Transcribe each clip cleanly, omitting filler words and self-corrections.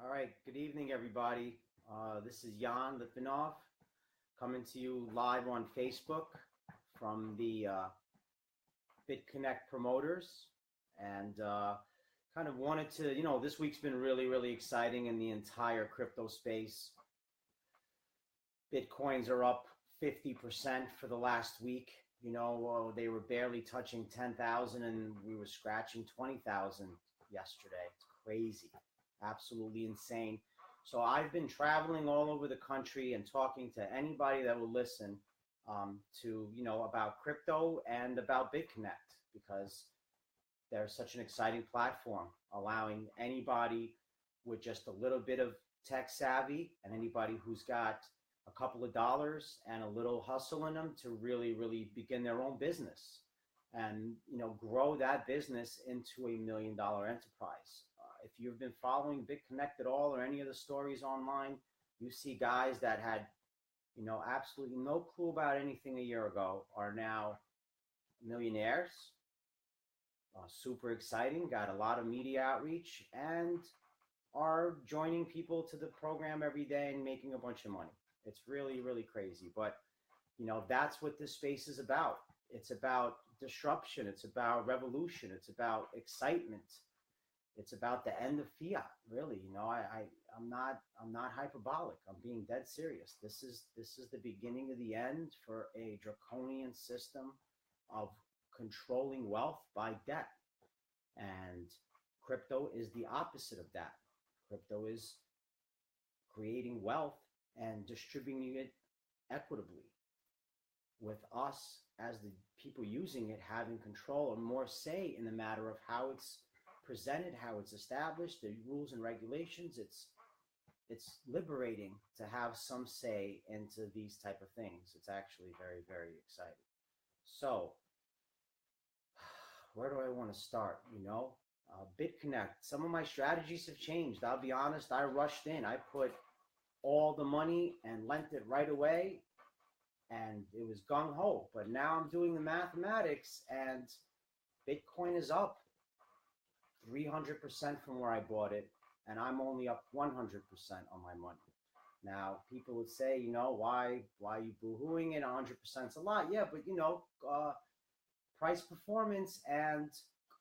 All right, good evening, everybody. This is Jan Litvinov coming to you live on Facebook from the BitConnect promoters. And kind of wanted to, this week's been really, really exciting in the entire crypto space. Bitcoins are up 50% for the last week. They were barely touching 10,000 and we were scratching 20,000 yesterday. It's crazy. Absolutely insane. So I've been traveling all over the country and talking to anybody that will listen to, about crypto and about BitConnect, because they're such an exciting platform, allowing anybody with just a little bit of tech savvy and anybody who's got a couple of dollars and a little hustle in them to really, really begin their own business and, grow that business into $1 million enterprise. If you've been following BitConnect at all or any of the stories online, you see guys that had, absolutely no clue about anything a year ago are now millionaires. Super exciting, got a lot of media outreach, and are joining people to the program every day and making a bunch of money. It's really, really crazy. But, that's what this space is about. It's about disruption. It's about revolution. It's about excitement. It's about the end of fiat, really. I'm not hyperbolic. I'm being dead serious. This is the beginning of the end for a draconian system of controlling wealth by debt. And crypto is the opposite of that. Crypto is creating wealth and distributing it equitably, with us as the people using it having control and more say in the matter of how it's presented, how it's established, the rules and regulations. It's liberating to have some say into these type of things. It's actually very, very exciting. So where do I want to start? BitConnect, some of my strategies have changed. I'll be honest, I rushed in. I put all the money and lent it right away, and it was gung-ho. But now I'm doing the mathematics, and Bitcoin is up 300% from where I bought it, and I'm only up 100% on my money. Now, people would say, why are you boo-hooing it? 100% is a lot. Yeah, but, price performance and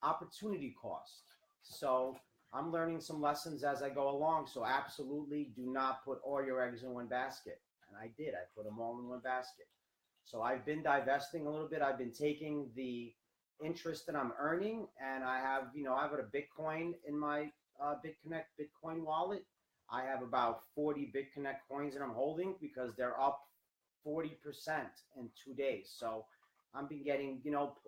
opportunity cost. So I'm learning some lessons as I go along. So absolutely do not put all your eggs in one basket. And I did. I put them all in one basket. So I've been divesting a little bit. I've been taking the interest that I'm earning, and I have, I've got a Bitcoin in my BitConnect Bitcoin wallet. I have about 40 BitConnect coins that I'm holding because they're up 40% in 2 days. So I've been getting,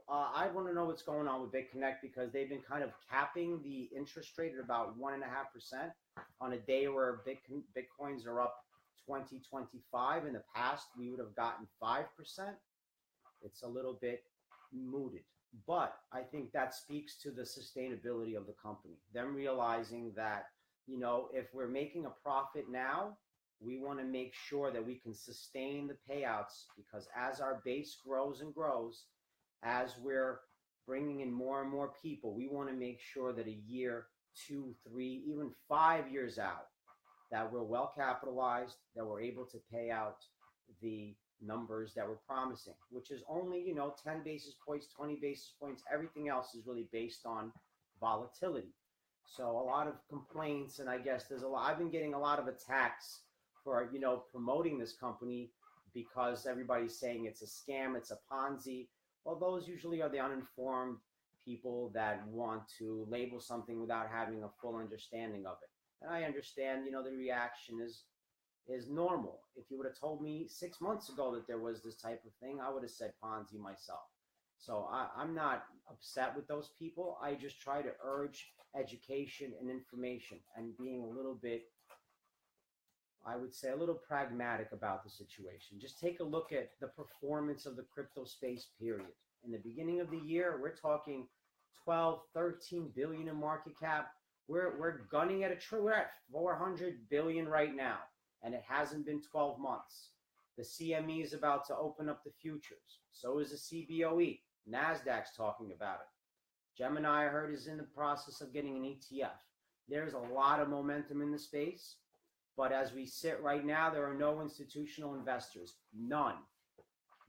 I want to know what's going on with BitConnect, because they've been kind of capping the interest rate at about 1.5% on a day where Bitcoins are up 25. In the past, we would have gotten 5%. It's a little bit mooted. But I think that speaks to the sustainability of the company. Them realizing that, if we're making a profit now, we want to make sure that we can sustain the payouts, because as our base grows and grows, as we're bringing in more and more people, we want to make sure that a year, 2, 3, even 5 years out, that we're well capitalized, that we're able to pay out the numbers that we're promising, which is only, 10 basis points, 20 basis points. Everything else is really based on volatility. So a lot of complaints, and I guess I've been getting a lot of attacks for, promoting this company, because everybody's saying it's a scam, it's a Ponzi. Well, those usually are the uninformed people that want to label something without having a full understanding of it. And I understand, the reaction is normal. If you would have told me 6 months ago that there was this type of thing, I would have said Ponzi myself. So I'm not upset with those people. I just try to urge education and information and being a little bit, I would say, a little pragmatic about the situation. Just take a look at the performance of the crypto space, period. In the beginning of the year, we're talking 12, 13 billion in market cap. We're gunning at we're at 400 billion right now, and it hasn't been 12 months. The CME is about to open up the futures. So is the CBOE. NASDAQ's talking about it. Gemini, I heard, is in the process of getting an ETF. There's a lot of momentum in the space, but as we sit right now, there are no institutional investors, none.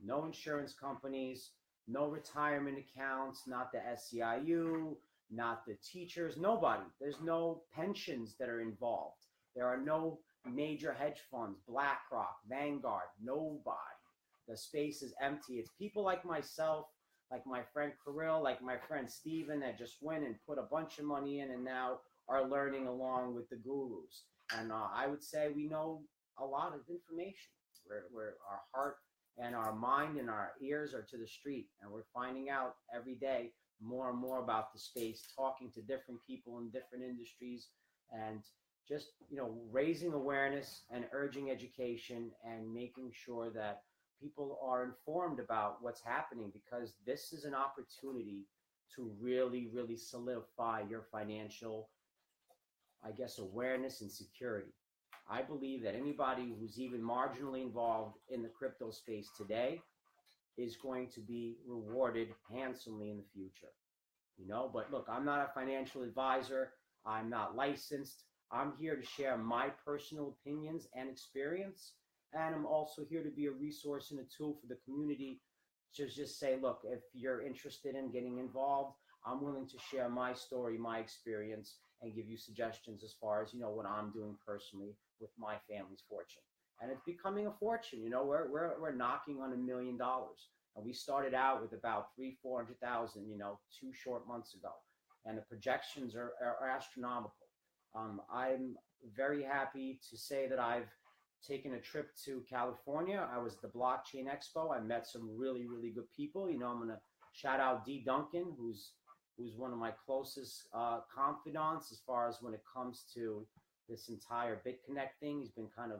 No insurance companies, no retirement accounts, not the SEIU, not the teachers, nobody. There's no pensions that are involved. There are no major hedge funds, BlackRock, Vanguard, nobody. The space is empty. It's people like myself, like my friend Kirill, like my friend Steven that just went and put a bunch of money in and now are learning along with the gurus. And I would say we know a lot of information. We're our heart and our mind and our ears are to the street, and we're finding out every day more and more about the space, talking to different people in different industries, and just raising awareness and urging education and making sure that people are informed about what's happening, because this is an opportunity to really, really solidify your financial, I guess, awareness and security. I believe that anybody who's even marginally involved in the crypto space today is going to be rewarded handsomely in the future. But look, I'm not a financial advisor. I'm not licensed. I'm here to share my personal opinions and experience. And I'm also here to be a resource and a tool for the community to just say, look, if you're interested in getting involved, I'm willing to share my story, my experience, and give you suggestions as far as, what I'm doing personally with my family's fortune. And it's becoming a fortune. We're knocking on $1 million. And we started out with about 400,000, 2 short months ago. And the projections are astronomical. I'm very happy to say that I've taken a trip to California. I was at the Blockchain Expo. I met some really, really good people. I'm going to shout out D. Duncan, who's one of my closest confidants as far as when it comes to this entire BitConnect thing. He's been kind of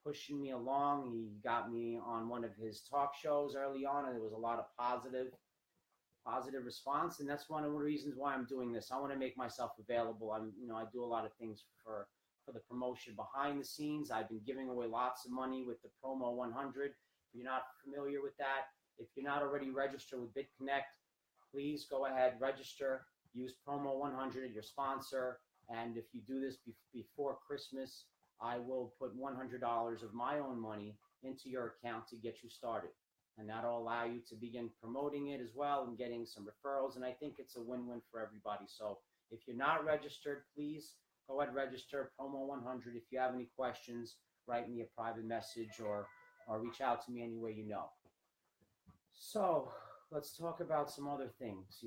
pushing me along. He got me on one of his talk shows early on, and there was a lot of positive response. And that's one of the reasons why I'm doing this. I want to make myself available. I do a lot of things for the promotion behind the scenes. I've been giving away lots of money with the promo 100. If you're not familiar with that, if you're not already registered with BitConnect, please go ahead, register, use promo 100, your sponsor. And if you do this before Christmas, I will put $100 of my own money into your account to get you started. And that'll allow you to begin promoting it as well and getting some referrals. And I think it's a win-win for everybody. So if you're not registered, please go ahead, register, promo 100. If you have any questions, write me a private message or reach out to me any way you know. So let's talk about some other things,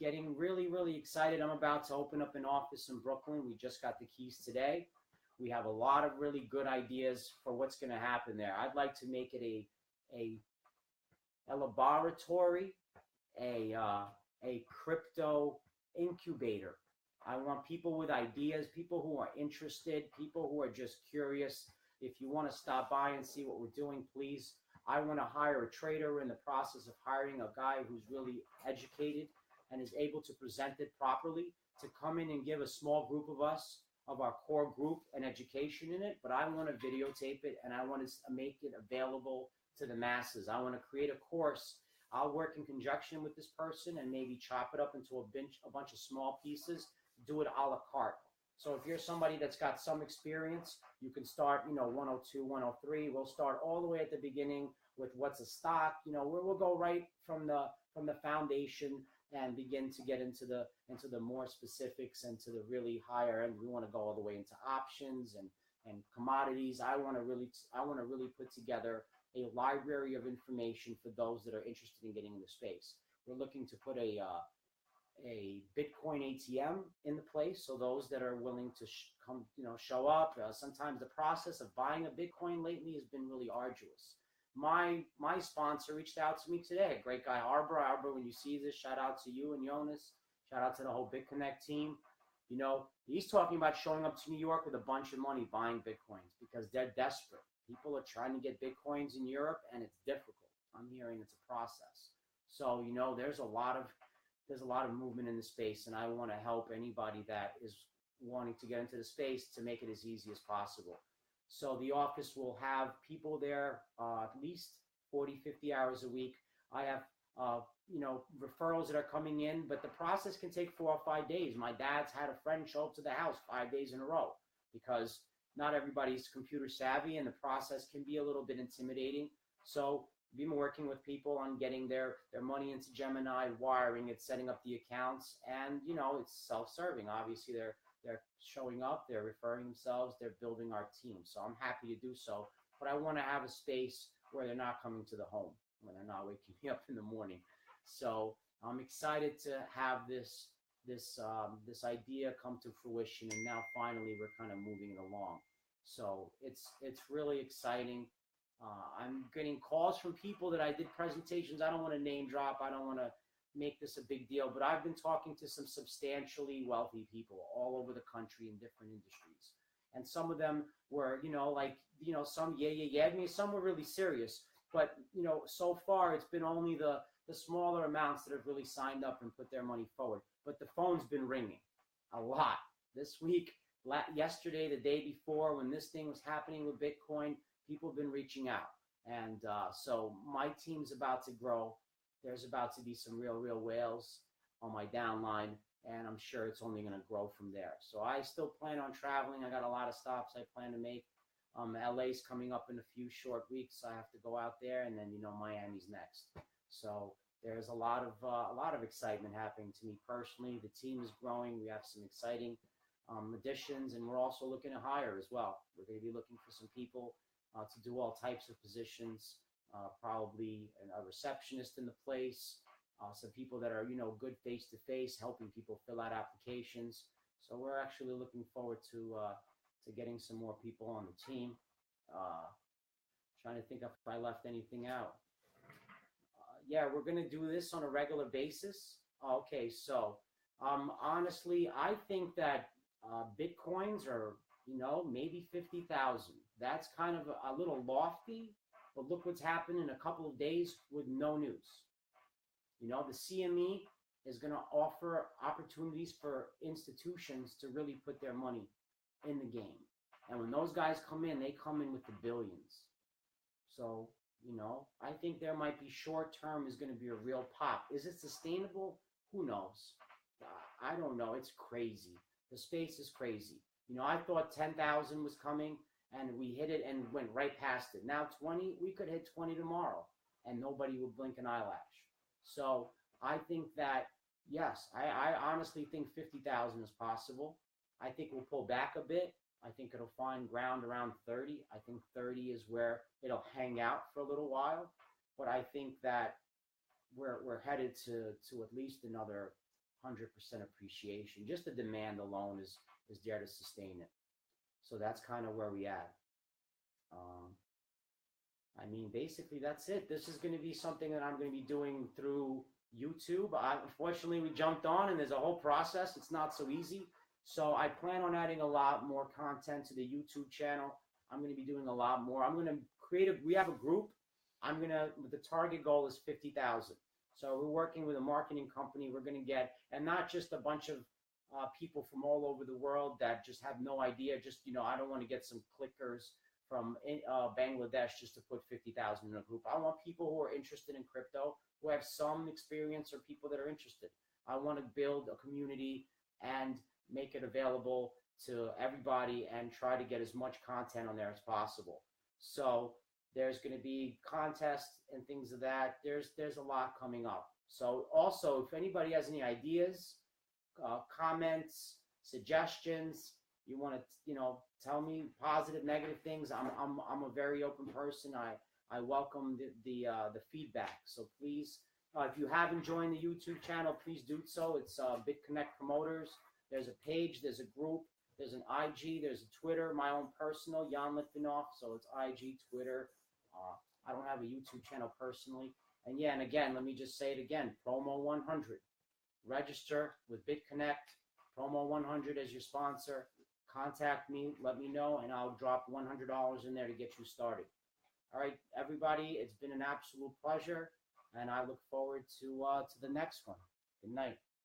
getting really, really excited. I'm about to open up an office in Brooklyn. We just got the keys today. We have a lot of really good ideas for what's going to happen there. I'd like to make it a laboratory, a crypto incubator. I want people with ideas, people who are interested, people who are just curious. If you want to stop by and see what we're doing, please. I want to hire a trader. We're in the process of hiring a guy who's really educated and is able to present it properly, to come in and give a small group of us, of our core group, an education in it. But I want to videotape it, and I want to make it available to the masses. I want to create a course. I'll work in conjunction with this person and maybe chop it up into a bunch of small pieces, do it a la carte. So if you're somebody that's got some experience, you can start, 102, 103. We'll start all the way at the beginning with what's a stock. We'll go right from the foundation and begin to get into the more specifics and to the really higher end. We want to go all the way into options and commodities. I want to really put together a library of information for those that are interested in getting into space. We're looking to put a Bitcoin ATM in the place, so those that are willing to show up. Sometimes the process of buying a Bitcoin lately has been really arduous. My sponsor reached out to me today, a great guy, Arbor, when you see this, shout out to you and Jonas, shout out to the whole BitConnect team. He's talking about showing up to New York with a bunch of money buying Bitcoins because they're desperate. People are trying to get Bitcoins in Europe, and it's difficult. I'm hearing it's a process. So, there's a lot of movement in the space, and I want to help anybody that is wanting to get into the space to make it as easy as possible. So the office will have people there at least 40, 50 hours a week. I have referrals that are coming in, but the process can take 4 or 5 days. My dad's had a friend show up to the house 5 days in a row because not everybody's computer savvy and the process can be a little bit intimidating. So we've been working with people on getting their money into Gemini, wiring it, setting up the accounts, and it's self-serving. Obviously, they're showing up, they're referring themselves, they're building our team. So I'm happy to do so, but I want to have a space where they're not coming to the home, when they're not waking me up in the morning. So I'm excited to have this idea come to fruition, and now finally we're kind of moving it along. So it's really exciting. I'm getting calls from people that I did presentations. I don't want to name drop. I don't want to make this a big deal, but I've been talking to some substantially wealthy people all over the country in different industries. And some of them were, some I mean, some were really serious. But, so far it's been only the smaller amounts that have really signed up and put their money forward. But the phone's been ringing a lot. This week, yesterday, the day before, when this thing was happening with Bitcoin, people have been reaching out. And so my team's about to grow. There's about to be some real whales on my downline, and I'm sure it's only going to grow from there. So I still plan on traveling. I got a lot of stops I plan to make. LA's coming up in a few short weeks. I have to go out there, and then Miami's next. So there's a lot of excitement happening to me personally. The team is growing. We have some exciting additions, and we're also looking to hire as well. We're going to be looking for some people to do all types of positions. Probably a receptionist in the place, some people that are good face to face, helping people fill out applications. So we're actually looking forward to getting some more people on the team. Trying to think if I left anything out. Yeah, we're going to do this on a regular basis. Okay, so honestly, I think that Bitcoins are, maybe 50,000. That's kind of a little lofty, but look what's happened in a couple of days with no news. The CME is going to offer opportunities for institutions to really put their money in the game. And when those guys come in, they come in with the billions. So, I think there might be short term is going to be a real pop. Is it sustainable? Who knows? I don't know. It's crazy. The space is crazy. I thought 10,000 was coming, and we hit it and went right past it. Now 20, we could hit 20 tomorrow, and nobody would blink an eyelash. So I think that, yes, I honestly think 50,000 is possible. I think we'll pull back a bit. I think it'll find ground around 30. I think 30 is where it'll hang out for a little while. But I think that we're headed to at least another 100% appreciation. Just the demand alone is there to sustain it. So that's kind of where we at. I mean, basically that's it. This is going to be something that I'm going to be doing through YouTube. Unfortunately, we jumped on and there's a whole process. It's not so easy. So I plan on adding a lot more content to the YouTube channel. I'm going to be doing a lot more. I'm going to we have a group. The target goal is 50,000. So we're working with a marketing company. We're going to get, and not just a bunch of people from all over the world that just have no idea. Just, I don't want to get some clickers from Bangladesh just to put 50,000 in a group. I want people who are interested in crypto, who have some experience, or people that are interested. I want to build a community and make it available to everybody and try to get as much content on there as possible. So there's going to be contests and things of that. There's a lot coming up. So also, if anybody has any ideas, comments, suggestions, you want to tell me positive, negative things, I'm a very open person. I welcome the feedback. So please, if you haven't joined the YouTube channel, please do so. It's BitConnect Promoters. There's a page, there's a group, there's an IG, there's a Twitter, my own personal, Jan Litvinov. So it's IG, Twitter. I don't have a YouTube channel personally. And yeah, and again, let me just say it again, promo 100. Register with BitConnect, promo 100 as your sponsor. Contact me, let me know, and I'll drop $100 in there to get you started. All right, everybody, it's been an absolute pleasure, and I look forward to the next one. Good night.